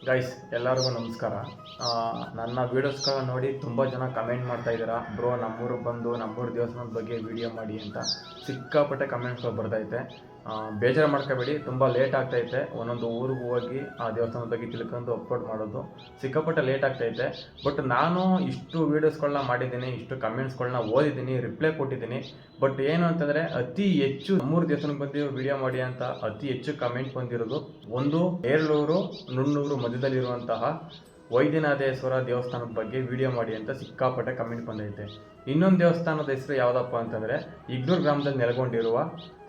Guys ಎಲ್ಲರಿಗೂ ನಮಸ್ಕಾರ. ನನ್ನ ವೀಡಿಯೋಸ್ಗಳನ್ನ ನೋಡಿ ತುಂಬ ಜನ ಕಮೆಂಟ್ ಮಾಡ್ತಾ ಇದ್ದೀರಾ, ಬ್ರೋ ನಮ್ಮೂರಿಗೆ ಬಂದು ನಮ್ಮೂರು ದೇವಸ್ಥಾನದ ಬಗ್ಗೆ ವಿಡಿಯೋ ಮಾಡಿ ಅಂತ ಸಿಕ್ಕಾಪಟ್ಟೆ ಕಮೆಂಟ್ಸ್ಗಳು ಬರ್ತೈತೆ. ಬೇಜಾರು ಮಾಡ್ಕೋಬೇಡಿ, ತುಂಬ ಲೇಟ್ ಆಗ್ತೈತೆ. ಒಂದೊಂದು ಊರಿಗೆ ಹೋಗಿ ಆ ದೇವಸ್ಥಾನದ ಬಗ್ಗೆ ತಿಳ್ಕೊಂಡು ಅಪ್ಲೋಡ್ ಮಾಡೋದು ಸಿಕ್ಕಾಪಟ್ಟೆ ಲೇಟ್ ಆಗ್ತೈತೆ. ಬಟ್ ನಾನು ಇಷ್ಟು ವೀಡಿಯೋಸ್ಗಳನ್ನ ಮಾಡಿದ್ದೀನಿ, ಇಷ್ಟು ಕಮೆಂಟ್ಸ್ಗಳನ್ನ ಓದಿದ್ದೀನಿ, ರಿಪ್ಲೈ ಕೊಟ್ಟಿದ್ದೀನಿ. ಬಟ್ ಏನು ಅಂತಂದರೆ ಅತಿ ಹೆಚ್ಚು ನಮ್ಮೂರು ದೇವಸ್ಥಾನಕ್ಕೆ ಬಂದು ವಿಡಿಯೋ ಮಾಡಿ ಅಂತ ಅತಿ ಹೆಚ್ಚು ಕಮೆಂಟ್ ಬಂದಿರೋದು ಒಂದು ಏರ್ಲೂರು ನುಣ್ಣೂರು ಮಧ್ಯದಲ್ಲಿರುವಂತಹ ವೈದ್ಯನಾಥೇಶ್ವರ ದೇವಸ್ಥಾನದ ಬಗ್ಗೆ ವಿಡಿಯೋ ಮಾಡಿ ಅಂತ ಸಿಕ್ಕಾಪಟ್ಟೆ ಕಮೆಂಟ್ ಬಂದೈತೆ. ಇನ್ನೊಂದು ದೇವಸ್ಥಾನದ ಹೆಸರು ಯಾವುದಪ್ಪ ಅಂತಂದರೆ ಇಗ್ನೂರು ಗ್ರಾಮದಲ್ಲಿ ನೆಲೆಗೊಂಡಿರುವ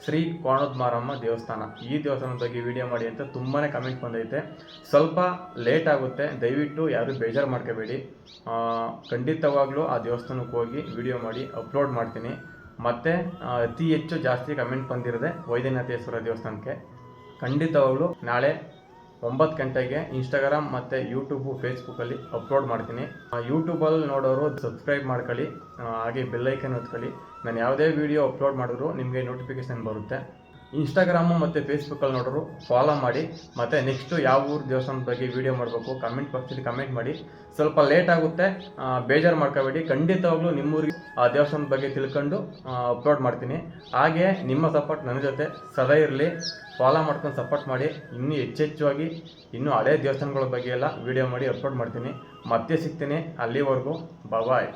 ಶ್ರೀ ಕೋಣದ ಮಾರಮ್ಮ ದೇವಸ್ಥಾನ. ಈ ದೇವಸ್ಥಾನದ ಬಗ್ಗೆ ವಿಡಿಯೋ ಮಾಡಿ ಅಂತ ತುಂಬಾ ಕಮೆಂಟ್ ಬಂದೈತೆ. ಸ್ವಲ್ಪ ಲೇಟ್ ಆಗುತ್ತೆ, ದಯವಿಟ್ಟು ಯಾರು ಬೇಜಾರು ಮಾಡ್ಕೋಬೇಡಿ. ಖಂಡಿತವಾಗ್ಲೂ ಆ ದೇವಸ್ಥಾನಕ್ಕೆ ಹೋಗಿ ವಿಡಿಯೋ ಮಾಡಿ ಅಪ್ಲೋಡ್ ಮಾಡ್ತೀನಿ. ಮತ್ತು ಅತಿ ಹೆಚ್ಚು ಜಾಸ್ತಿ ಕಮೆಂಟ್ ಬಂದಿರದೆ ವೈದ್ಯನಾಥೇಶ್ವರ ದೇವಸ್ಥಾನಕ್ಕೆ ಖಂಡಿತವಾಗ್ಲೂ ನಾಳೆ 9 ಗಂಟೆಗೆ ಇನ್ಸ್ಟಾಗ್ರಾಮ್ ಮತ್ತು ಯೂಟ್ಯೂಬು ಫೇಸ್ಬುಕ್ಕಲ್ಲಿ ಅಪ್ಲೋಡ್ ಮಾಡ್ತೀನಿ. ಯೂಟ್ಯೂಬಲ್ಲಿ ನೋಡೋರು ಸಬ್ಸ್ಕ್ರೈಬ್ ಮಾಡ್ಕೊಳ್ಳಿ, ಹಾಗೆ ಬೆಲ್ಲೈಕನ್ ಒತ್ಕೊಳ್ಳಿ. ನಾನು ಯಾವುದೇ ವೀಡಿಯೋ ಅಪ್ಲೋಡ್ ಮಾಡಿದ್ರು ನಿಮಗೆ ನೋಟಿಫಿಕೇಷನ್ ಬರುತ್ತೆ. ಇನ್ಸ್ಟಾಗ್ರಾಮು ಮತ್ತು ಫೇಸ್ಬುಕ್ಕಲ್ಲಿ ನೋಡೋರು ಫಾಲೋ ಮಾಡಿ. ಮತ್ತು ನೆಕ್ಸ್ಟು ಯಾವ ಊರು ದೇವಸ್ಥಾನದ ಬಗ್ಗೆ ವೀಡಿಯೋ ಮಾಡಬೇಕು ಕಮೆಂಟ್ ಬಾಕ್ಸಲ್ಲಿ ಕಮೆಂಟ್ ಮಾಡಿ. ಸ್ವಲ್ಪ ಲೇಟ್ ಆಗುತ್ತೆ, ಬೇಜಾರು ಮಾಡ್ಕೋಬೇಡಿ. ಖಂಡಿತವಾಗ್ಲೂ ನಿಮ್ಮೂರಿಗೆ ಆ ದೇವಸ್ಥಾನದ ಬಗ್ಗೆ ತಿಳ್ಕೊಂಡು ಅಪ್ಲೋಡ್ ಮಾಡ್ತೀನಿ. ಹಾಗೆ ನಿಮ್ಮ ಸಪೋರ್ಟ್ ನನ್ನ ಜೊತೆ ಸದಾ ಇರಲಿ. ಫಾಲೋ ಮಾಡ್ಕೊಂಡು ಸಪೋರ್ಟ್ ಮಾಡಿ. ಇನ್ನೂ ಹೆಚ್ಚೆಚ್ಚುವಾಗಿ ಇನ್ನೂ ಹಳೆ ದೇವಸ್ಥಾನಗಳ ಬಗ್ಗೆ ಎಲ್ಲ ವೀಡಿಯೋ ಮಾಡಿ ಅಪ್ಲೋಡ್ ಮಾಡ್ತೀನಿ. ಮತ್ತೆ ಸಿಗ್ತೀನಿ. ಅಲ್ಲಿವರೆಗೂ ಬಾಯ್.